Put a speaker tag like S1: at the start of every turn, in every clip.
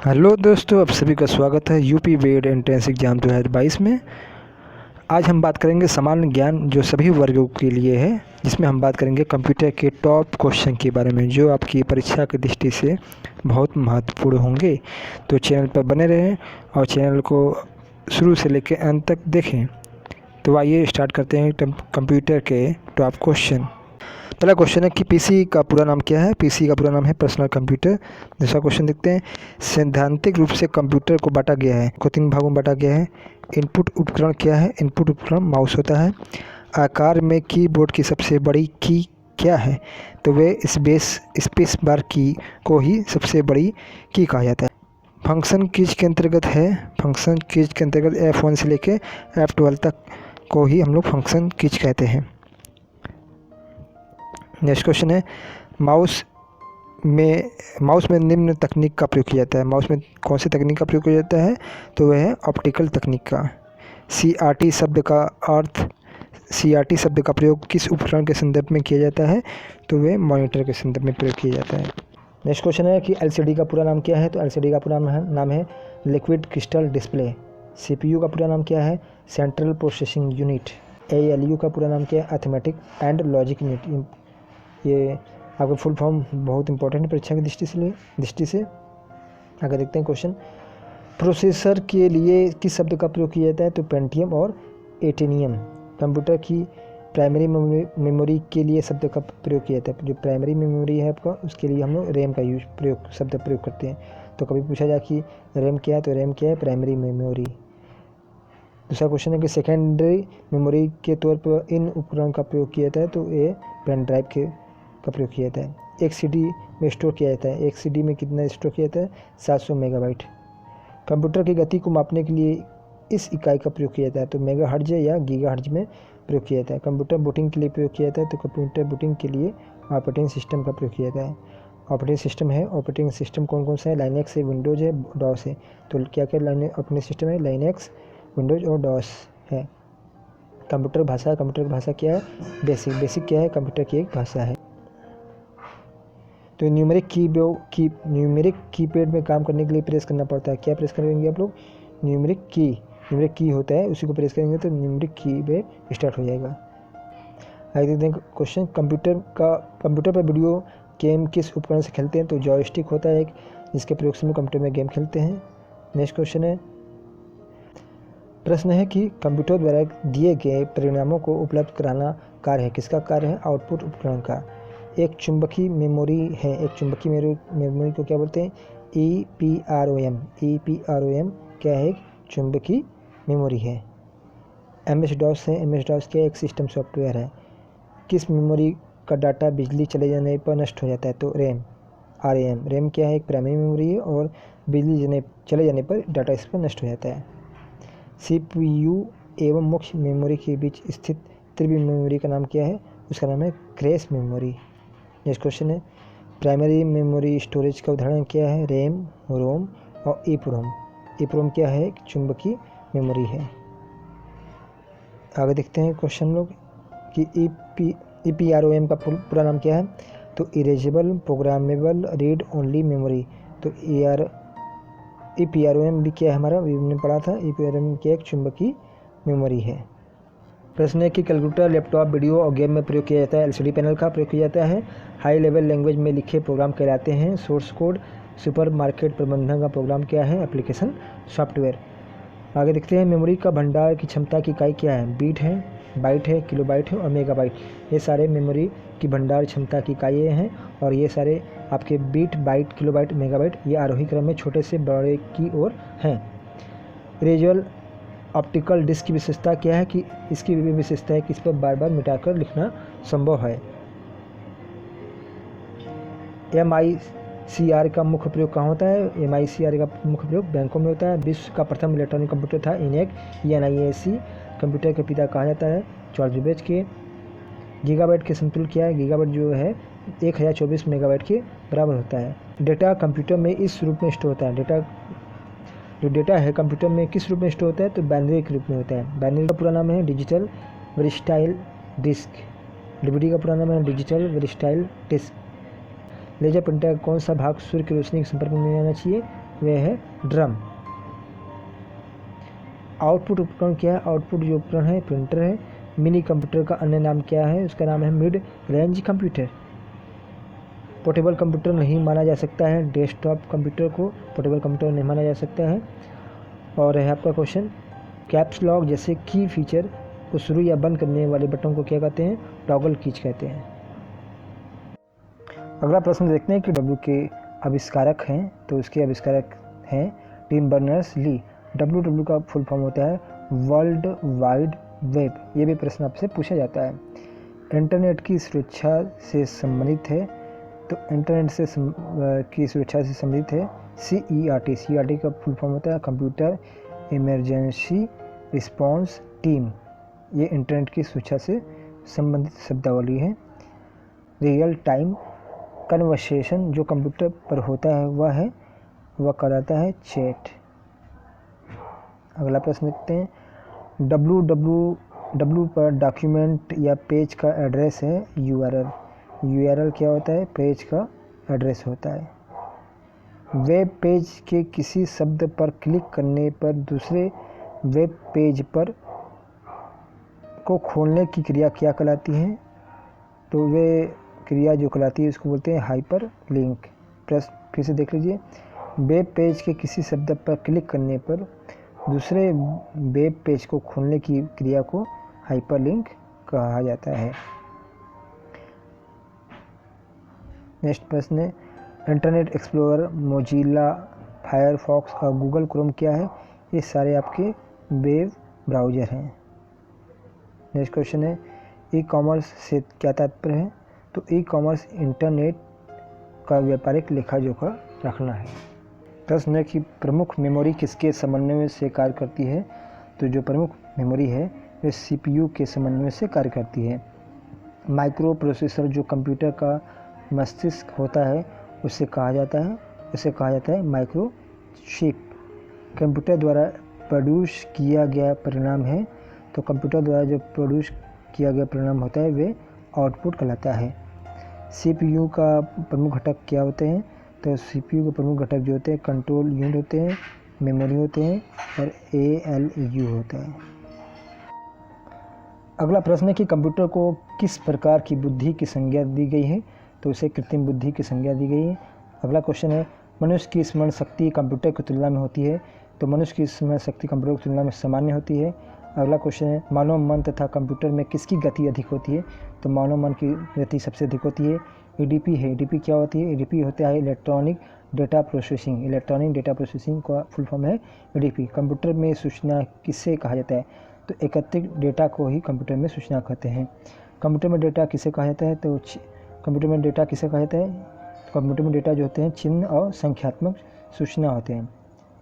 S1: Hello दोस्तों, आप सभी का स्वागत है यूपी वेड एंट्रेंस एग्जाम 2022 में। आज हम बात करेंगे सामान्य ज्ञान जो सभी वर्गों के लिए है, जिसमें हम बात करेंगे कंप्यूटर के टॉप क्वेश्चन के बारे में जो आपकी परीक्षा की दृष्टि से बहुत महत्वपूर्ण होंगे। तो चैनल पर बने रहें और चैनल को शुरू से लेकर अंत तक देखें। तो आइए स्टार्ट करते हैं कंप्यूटर के टॉप क्वेश्चन। पहला क्वेश्चन है कि पीसी का पूरा नाम क्या है। पीसी का पूरा नाम है पर्सनल कंप्यूटर। दूसरा क्वेश्चन देखते हैं, सैद्धांतिक रूप से कंप्यूटर को बांटा गया है, को 3 भागों में बांटा गया है। इनपुट उपकरण क्या है। इनपुट उपकरण माउस होता है। आकार में कीबोर्ड की सबसे बड़ी की क्या है, तो वे स्पेस बार की को ही सबसे बड़ी की कहा जाता है। फंक्शन कीज के अंतर्गत है। फंक्शन कीज के अंतर्गत F1 से लेके F12 तक को ही हम लोग फंक्शन कीज कहते हैं। नेक्स्ट क्वेश्चन है, माउस में निम्न तकनीक का प्रयोग किया जाता है। माउस में कौन सी तकनीक का प्रयोग किया जाता है, तो वह है ऑप्टिकल तकनीक का। CRT शब्द का प्रयोग किस उपकरण के संदर्भ में किया जाता है, तो वह मॉनिटर के संदर्भ में प्रयोग किया जाता है। नेक्स्ट क्वेश्चन है कि LCD का पूरा नाम क्या है, तो LCD का पूरा नाम है लिक्विड क्रिस्टल डिस्प्ले। CPU का पूरा नाम क्या है, सेंट्रल प्रोसेसिंग यूनिट। ALU का पूरा नाम क्या है, अर्थमेटिक एंड लॉजिक यूनिट। ये आपका फुल फॉर्म बहुत इंपॉर्टेंट है परीक्षा की दृष्टि से। आगे देखते हैं क्वेश्चन, प्रोसेसर के लिए किस शब्द का प्रयोग किया जाता है, तो पेंटियम और एटेनियम। कंप्यूटर की प्राइमरी मेमोरी के लिए शब्द का प्रयोग किया जाता है। जो प्राइमरी मेमोरी है आपका, उसके लिए हम लोग रैम का शब्द प्रयोग करते हैं। तो कभी पूछा जाए कि रैम क्या है, तो रैम क्या है, प्राइमरी मेमोरी। दूसरा क्वेश्चन है कि सेकेंडरी मेमोरी के तौर पर इन उपकरण का प्रयोग किया जाता है, तो ये पेन ड्राइव का प्रयोग किया जाता है। एक CD में स्टोर किया जाता है। एक CD में कितना स्टोर किया जाता है, 700 मेगाबाइट। कंप्यूटर की गति को मापने के लिए इस इकाई का प्रयोग किया जाता है, तो मेगाहर्ट्ज या गीगाहर्ट्ज में प्रयोग किया जाता है। कंप्यूटर बूटिंग के लिए प्रयोग किया जाता है, तो कंप्यूटर बूटिंग के लिए ऑपरेटिंग सिस्टम का प्रयोग किया जाता है। ऑपरेटिंग सिस्टम है, ऑपरेटिंग सिस्टम कौन कौन सा है, लाइनेक्स है, विंडोज़ है, डॉस है। तो क्या क्या ऑपरेटिंग सिस्टम है, लाइनेक्स, विंडोज़ और डॉस है। कंप्यूटर भाषा, कंप्यूटर की भाषा क्या है, बेसिक क्या है, कंप्यूटर की एक भाषा है। तो न्यूमेरिक कीपैड में काम करने के लिए प्रेस करना पड़ता है। क्या प्रेस करेंगे आप लोग, न्यूमेरिक की होता है, उसी को प्रेस करेंगे तो न्यूमेरिक की पे स्टार्ट हो जाएगा। आगे देखते हैं क्वेश्चन, कंप्यूटर पर वीडियो गेम किस उपकरण से खेलते हैं, तो जॉयस्टिक होता है एक, जिसके प्रयोग से हम कंप्यूटर में गेम खेलते हैं। नेक्स्ट क्वेश्चन है, प्रश्न है कि कंप्यूटर द्वारा दिए गए परिणामों को उपलब्ध कराना कार्य है, किसका कार्य है, आउटपुट उपकरण का। एक चुंबकीय मेमोरी है। एक चुंबकीय मेमोरी को क्या बोलते हैं, EPROM। EPROM क्या है, एक चुंबकीय मेमोरी है। MS-DOS है। MS-DOS क्या एक सिस्टम सॉफ्टवेयर है। किस मेमोरी का डाटा बिजली चले जाने पर नष्ट हो जाता है, तो RAM। रैम क्या है, एक प्राइमरी मेमोरी है और बिजली चले जाने पर डाटा इस पर नष्ट हो जाता है। CPU एवं मुख्य मेमोरी के बीच स्थित त्रिवी मेमोरी का नाम क्या है, उसका नाम है क्रैश मेमोरी। नेक्स्ट क्वेश्चन है, प्राइमरी मेमोरी स्टोरेज का उदाहरण क्या है, रैम, रोम और EPROM। EPROM क्या है, एक चुंबकीय मेमोरी है। आगे देखते हैं क्वेश्चन लोग कि EPROM का पूरा नाम क्या है, तो erasable programmable read only memory. तो EPROM भी क्या है हमारा, हमने पढ़ा था, EPROM क्या एक चुंबकीय मेमोरी है। प्रश्न है कि कैलकुलेटर, लैपटॉप, वीडियो और गेम में प्रयोग किया जाता है। LCD पैनल का प्रयोग किया जाता है। हाई लेवल लैंग्वेज में लिखे प्रोग्राम कहलाते हैं। सोर्स कोड, सुपरमार्केट प्रबंधन का प्रोग्राम क्या है, एप्लीकेशन सॉफ्टवेयर। आगे देखते हैं, मेमोरी का भंडार की क्षमता की इकाई क्या है, बीट है, बाइट है, किलोबाइट है और मेगाबाइट। ये सारे मेमोरी की भंडार क्षमता की इकाइयाँ हैं और ये सारे आपके बीट, बाइट, किलोबाइट, मेगाबाइट ये आरोही क्रम में छोटे से बड़े की ओर हैं। इरेजेबल ऑप्टिकल डिस्क की विशेषता क्या है, कि इसकी विशेषता है कि इस पर बार बार मिटाकर लिखना संभव है। MICR का मुख्य प्रयोग कहाँ होता है, MICR का मुख्य प्रयोग बैंकों में होता है। विश्व का प्रथम इलेक्ट्रॉनिक कंप्यूटर था ENIAC। NIAC कंप्यूटर के पिता कहा जाता है, चार्ल्स बेबेज के। गीगाबाइट के समतुल्य क्या है, गीगाबाइट जो है 1024 मेगाबाइट के बराबर होता है। डेटा कंप्यूटर में इस रूप में स्टोर होता है, जो डेटा है कंप्यूटर में किस रूप में स्टोर होता है, तो बाइनरी के रूप में होता है। बाइनरी का पूरा नाम है डिजिटल वर्सटाइल डिस्क। DVD का पूरा नाम है digital versatile disc. Laser printer का कौन सा भाग सूर्य की रोशनी के संपर्क में नहीं आना चाहिए, वह है ड्रम। आउटपुट उपकरण क्या है? आउटपुट जो उपकरण है प्रिंटर है। मिनी कंप्यूटर का अन्य नाम क्या है? उसका नाम है mid range computer. Portable computer नहीं माना जा सकता है, डेस्कटॉप कंप्यूटर को पोर्टेबल कंप्यूटर नहीं माना जा सकता है। और है आपका क्वेश्चन, कैप्स लॉक जैसे की फीचर को शुरू या बंद करने वाले बटन को क्या कहते हैं? टॉगल कीज कहते हैं। अगला प्रश्न देखते हैं कि डब्ल्यू के आविष्कारक हैं, तो उसके आविष्कारक हैं टिम बर्नर्स-ली। डब्ल्यू का फुल फॉर्म होता है वर्ल्ड वाइड वेब। ये भी प्रश्न आपसे पूछा जाता है। इंटरनेट की सुरक्षा से संबंधित है, तो इंटरनेट से की सुरक्षा से संबंधित है CERT। CERT का फुल फॉर्म होता है कंप्यूटर इमरजेंसी रिस्पॉन्स टीम। ये इंटरनेट की सुरक्षा से संबंधित शब्दावली है। रियल टाइम कन्वर्सेशन जो कंप्यूटर पर होता है वह कहलाता है चैट। अगला प्रश्न देखते हैं, www पर डॉक्यूमेंट या पेज का एड्रेस है URL। URL क्या होता है? पेज का एड्रेस होता है। वेब पेज के किसी शब्द पर क्लिक करने पर दूसरे वेब पेज पर को खोलने की क्रिया क्या कहलाती है? तो वे क्रिया जो कहलाती है उसको बोलते हैं हाइपर लिंक। प्रश्न फिर से देख लीजिए, वेब पेज के किसी शब्द पर क्लिक करने पर दूसरे वेब पेज को खोलने की क्रिया को हाइपर लिंक कहा जाता है। नेक्स्ट प्रश्न है, इंटरनेट एक्सप्लोरर, मोजिला फायरफॉक्स और गूगल क्रोम क्या है? ये सारे आपके वेब ब्राउज़र हैं। नेक्स्ट क्वेश्चन है, ई कॉमर्स से क्या तात्पर्य है? तो ई कॉमर्स इंटरनेट का व्यापारिक लेखा जोखा रखना है। प्रश्न है कि प्रमुख मेमोरी किसके समन्वय से कार्य करती है? तो जो प्रमुख मेमोरी है वे CPU के समन्वय से कार्य करती है। माइक्रो प्रोसेसर जो कंप्यूटर का मस्तिष्क होता है उसे कहा जाता है माइक्रो चिप। कंप्यूटर द्वारा प्रोड्यूस किया गया परिणाम है, तो कंप्यूटर द्वारा जो प्रोड्यूस किया गया परिणाम होता है वे आउटपुट कहलाता है। CPU का प्रमुख घटक क्या होते हैं? तो CPU के प्रमुख घटक जो होते हैं कंट्रोल यूनिट होते हैं, मेमोरी होते हैं और ALU होता है। अगला प्रश्न है कि कंप्यूटर को किस प्रकार की बुद्धि की संज्ञा दी गई है? तो उसे कृत्रिम बुद्धि की संज्ञा दी गई है। अगला क्वेश्चन है, मनुष्य की स्मरण शक्ति कंप्यूटर की तुलना में होती है? तो मनुष्य की स्मरण शक्ति कंप्यूटर की तुलना में सामान्य होती है। अगला क्वेश्चन है, मानव मन तथा कंप्यूटर में किसकी गति अधिक होती है? तो मानव मन की गति सबसे अधिक होती है। EDP है, EDP क्या होती है? EDP होता है electronic data processing. Electronic data processing का फुल फॉर्म है EDP। कंप्यूटर में सूचना किसे कहा जाता है? तो एकत्रित डेटा को ही कंप्यूटर में सूचना कहते हैं। कंप्यूटर में डेटा किसे कहा जाता है? तो कंप्यूटर में डेटा किसे कहा जाता है? कंप्यूटर में डेटा जो होते हैं चिन्ह और संख्यात्मक सूचना होते हैं,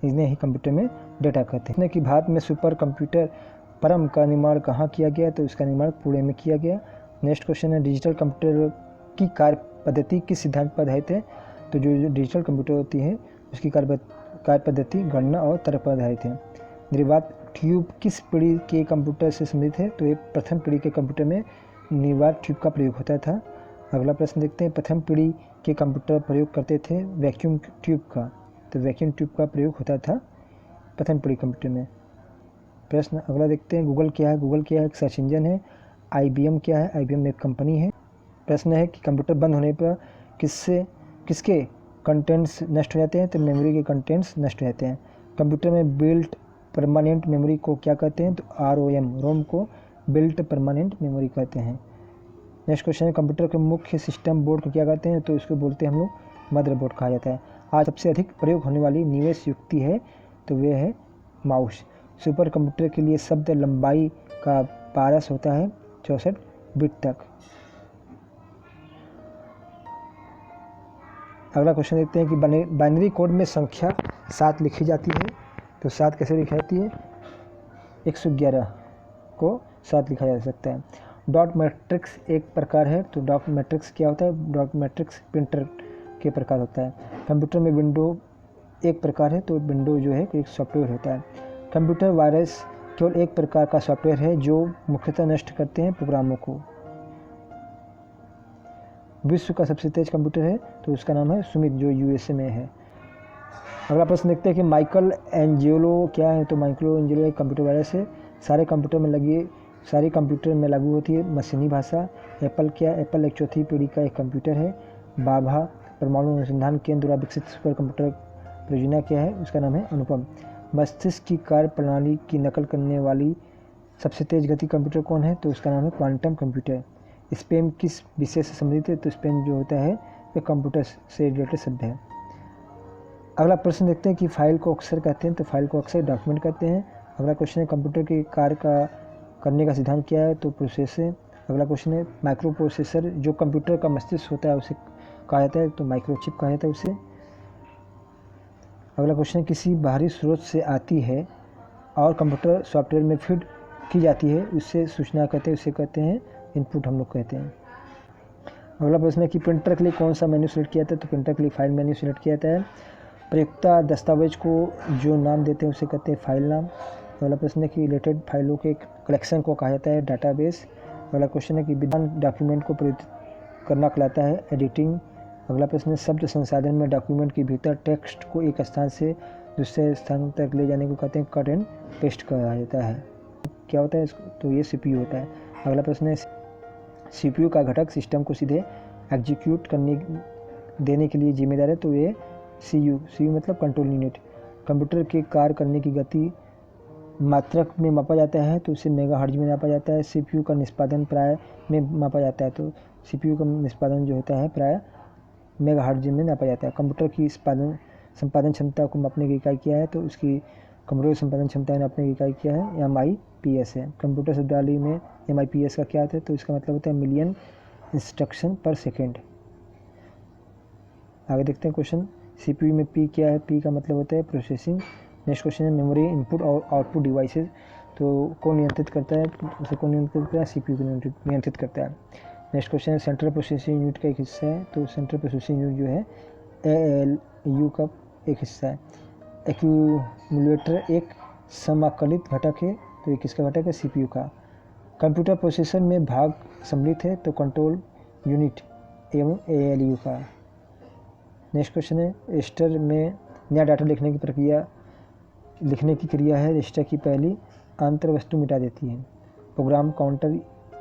S1: इन्हें ही कंप्यूटर में डेटा कहते हैं। कि भारत में सुपर कंप्यूटर परम का निर्माण कहाँ किया गया? तो इसका निर्माण पुणे में किया गया। नेक्स्ट क्वेश्चन है, डिजिटल कंप्यूटर की कार्य पद्धति किस सिद्धांत पर आधारित है? तो जो डिजिटल कंप्यूटर होती है उसकी कार्य पद्धति गणना और तर्क पर आधारित है। निर्वात ट्यूब किस पीढ़ी के कंप्यूटर से संबंधित है? तो ये प्रथम पीढ़ी के कंप्यूटर में निर्वात ट्यूब का प्रयोग होता था। अगला प्रश्न देखते हैं, प्रथम पीढ़ी के कंप्यूटर प्रयोग करते थे वैक्यूम ट्यूब का, तो वैक्यूम ट्यूब का प्रयोग होता था प्रथम पीढ़ी कंप्यूटर में। प्रश्न अगला देखते हैं, गूगल क्या है? गूगल क्या है? एक सर्च इंजन है। IBM क्या है? IBM एक कंपनी है। प्रश्न है कि कंप्यूटर बंद होने पर किसके कंटेंट्स नष्ट हो जाते हैं? तो मेमोरी के कंटेंट्स नष्ट हो जाते हैं। कंप्यूटर में बिल्ट परमानेंट मेमोरी को क्या कहते हैं? तो रोम को बिल्ट परमानेंट मेमोरी कहते हैं। नेक्स्ट क्वेश्चन है, कंप्यूटर के मुख्य सिस्टम बोर्ड को क्या कहते हैं? तो इसको बोलते हैं हम लोग मदरबोर्ड कहा जाता है। आज सबसे अधिक प्रयोग होने वाली निवेश युक्ति है, तो वे है माउस। सुपर कंप्यूटर के लिए शब्द लंबाई का पारस होता है 64 बिट तक। अगला क्वेश्चन देखते हैं कि बाइनरी कोड में संख्या 7 लिखी जाती है, तो 7 कैसे लिखी जाती है? 111 को 7 लिखा जा सकता है। डॉट मैट्रिक्स एक प्रकार है, तो डॉट मैट्रिक्स क्या होता है? डॉट मैट्रिक्स प्रिंटर के प्रकार होता है। कंप्यूटर में विंडो एक प्रकार है, तो विंडो जो है एक सॉफ्टवेयर होता है। कंप्यूटर वायरस केवल एक प्रकार का सॉफ्टवेयर है जो मुख्यतः नष्ट करते हैं प्रोग्रामों को। विश्व का सबसे तेज कंप्यूटर है, तो उसका नाम है सुमित, जो USA में है। अगला प्रश्न देखते हैं कि माइकल एंजेलो क्या है। तो माइकल एंजेलो एक कंप्यूटर वायरस है, सारे कंप्यूटर में लागू होती है मशीनी भाषा। एप्पल क्या, एप्पल एक चौथी पीढ़ी का एक कंप्यूटर है। बाभा परमाणु अनुसंधान केंद्र द्वारा विकसित सुपर कंप्यूटर परियोजना क्या है, उसका नाम है अनुपम। मस्तिष्क की कार्य प्रणाली की नकल करने वाली सबसे तेज गति कंप्यूटर कौन है, तो उसका नाम है क्वांटम कंप्यूटर। स्पैम किस विषय से संबंधित है, तो स्पैम जो होता है वह कंप्यूटर से रिलेटेड शब्द है। अगला प्रश्न देखते हैं कि फाइल को अक्सर कहते हैं, तो फाइल को अक्सर डॉक्यूमेंट कहते हैं। अगला क्वेश्चन है कंप्यूटर के कार्य का करने का सिद्धांत क्या है, तो प्रोसेस है। अगला क्वेश्चन है माइक्रो प्रोसेसर जो कंप्यूटर का मस्तिष्क होता है उसे कहा जाता है, तो माइक्रोचिप कहा जाता है उसे। अगला क्वेश्चन किसी बाहरी स्रोत से आती है और कंप्यूटर सॉफ्टवेयर में फीड की जाती है, उससे सूचना कहते हैं, उसे कहते हैं इनपुट हम लोग कहते हैं। अगला प्रश्न है कि प्रिंटर के लिए कौन सा मेन्यू सेलेक्ट किया जाता है, तो प्रिंटर के लिए फाइल मेन्यू सेलेक्ट किया जाता है। प्रयुक्ता दस्तावेज को जो नाम देते हैं उसे कहते हैं फाइल नाम। अगला प्रश्न है कि रिलेटेड फाइलों के कलेक्शन को कहा जाता है डाटाबेस। अगला क्वेश्चन है कि विद्यमान डॉक्यूमेंट को प्रयुक्त करना कहलाता है एडिटिंग। अगला प्रश्न है शब्द संसाधन में डॉक्यूमेंट के भीतर टेक्स्ट को एक स्थान से दूसरे स्थान तक ले जाने को कहते हैं कट एंड पेस्ट कहा जाता है। क्या होता है, तो ये CPU होता है। अगला प्रश्न है CPU का घटक सिस्टम को सीधे एग्जीक्यूट देने के लिए जिम्मेदार है, तो ये CU मतलब कंट्रोल यूनिट। कंप्यूटर के कार्य करने की गति मात्रक में मापा जाता है, तो उसे मेगाहर्ट्ज में मापा जाता है। CPU का निष्पादन प्राय में मापा जाता है, तो CPU का निष्पादन जो होता है प्राय मेगाहर्ट्ज में नापा जाता है। कंप्यूटर की संपादन क्षमता को मापने की इकाई क्या है, तो उसकी कंप्यूटर की संपादन क्षमता नापने की इकाई क्या है, MIPS है। कंप्यूटर शब्दावली में MIPS का क्या होता है, तो इसका मतलब होता है मिलियन इंस्ट्रक्शन पर सेकेंड। आगे देखते हैं क्वेश्चन CPU में P क्या है, P का मतलब होता है प्रोसेसिंग। नेक्स्ट क्वेश्चन है मेमोरी इनपुट और आउटपुट डिवाइसेस, तो कौन नियंत्रित करता है, उसे कौन नियंत्रित करता है, CPU को नियंत्रित करता है। नेक्स्ट क्वेश्चन है सेंट्रल प्रोसेसिंग यूनिट का एक हिस्सा है, तो सेंट्रल प्रोसेसिंग यूनिट जो है ALU का एक हिस्सा है। एक्यूमुलेटर एक समाकलित घटक है, तो ये किसका घटक है, CPU का। कंप्यूटर प्रोसेसर में भाग सम्मिलित है, तो कंट्रोल यूनिट एवं ALU का। नेक्स्ट क्वेश्चन है रजिस्टर में नया डाटा लिखने की क्रिया है, रजिस्टर की पहली आंतर वस्तु मिटा देती है। प्रोग्राम काउंटर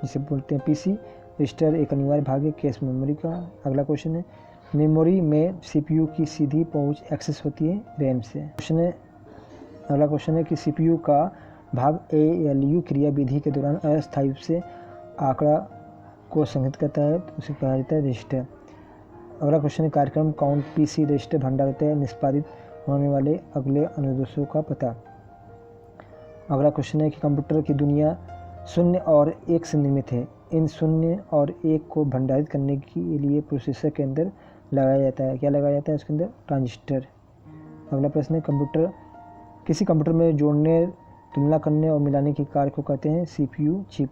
S1: जिसे बोलते हैं PC, रजिस्टर एक अनिवार्य भाग है कैश मेमोरी का। अगला क्वेश्चन है मेमोरी में CPU की सीधी पहुंच एक्सेस होती है RAM से। अगला क्वेश्चन है कि CPU का भाग ALU क्रिया विधि के दौरान अस्थायी रूप से आंकड़ा को संग्रहित करता है, तो उसे कहा जाता है रजिस्टर। अगला क्वेश्चन है कार्यक्रम काउंट PC रजिस्टर भंडार होता है निष्पादित होने वाले अगले अनुदेशों का पता। अगला क्वेश्चन है कि कंप्यूटर की दुनिया 0 और 1 से निर्मित है, इन 0 और 1 को भंडारित करने के लिए प्रोसेसर के अंदर लगाया जाता है, क्या लगाया जाता है उसके अंदर, ट्रांजिस्टर। अगला प्रश्न है किसी कंप्यूटर में जोड़ने, तुलना करने और मिलाने के कार्य को कहते हैं CPU चिप।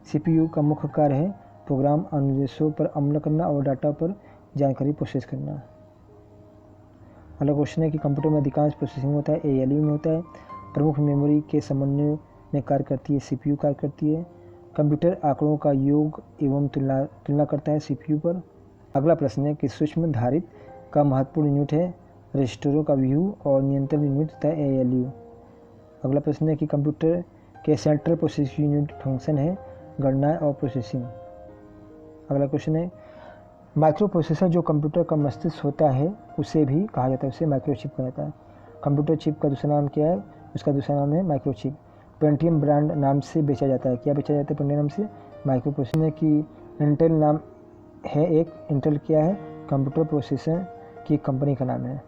S1: CPU का मुख्य कार्य है प्रोग्राम अनुदेशों पर अमल करना और डाटा पर जानकारी प्रोसेस करना। अगला क्वेश्चन है कि कंप्यूटर में अधिकांश प्रोसेसिंग होता है ALU में होता है। प्रमुख मेमोरी के समन्वय में कार्य करती है CPU कार्य करती है। कंप्यूटर आंकड़ों का योग एवं तुलना करता है CPU पर। अगला प्रश्न है कि सूक्ष्म धारित का महत्वपूर्ण यूनिट है रजिस्टरों का व्यू और नियंत्रण यूनिट होता है ALU। अगला प्रश्न है कि कंप्यूटर के सेंट्रल प्रोसेसिंग यूनिट फंक्शन है गणना और प्रोसेसिंग। अगला क्वेश्चन है माइक्रो प्रोसेसर जो कंप्यूटर का मस्तिष्क होता है उसे भी कहा जाता है, उसे माइक्रोचिप कहा जाता है। कंप्यूटर चिप का दूसरा नाम क्या है, उसका दूसरा नाम है माइक्रोचिप। पेंटियम ब्रांड नाम से बेचा जाता है, क्या बेचा जाता है पेंटियम नाम से, माइक्रो प्रोसेसर है कि इंटेल नाम है एक, इंटेल क्या है, कंप्यूटर प्रोसेसर की कंपनी का नाम है।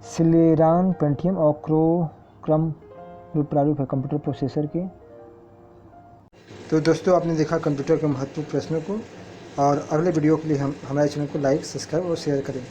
S1: सिलेरॉन पेंटियम और क्रोक्रम प्रारूप है कंप्यूटर प्रोसेसर के। तो दोस्तों आपने देखा कंप्यूटर के महत्वपूर्ण प्रश्नों को, और अगले वीडियो के लिए हमारे चैनल को लाइक, सब्सक्राइब और शेयर करें।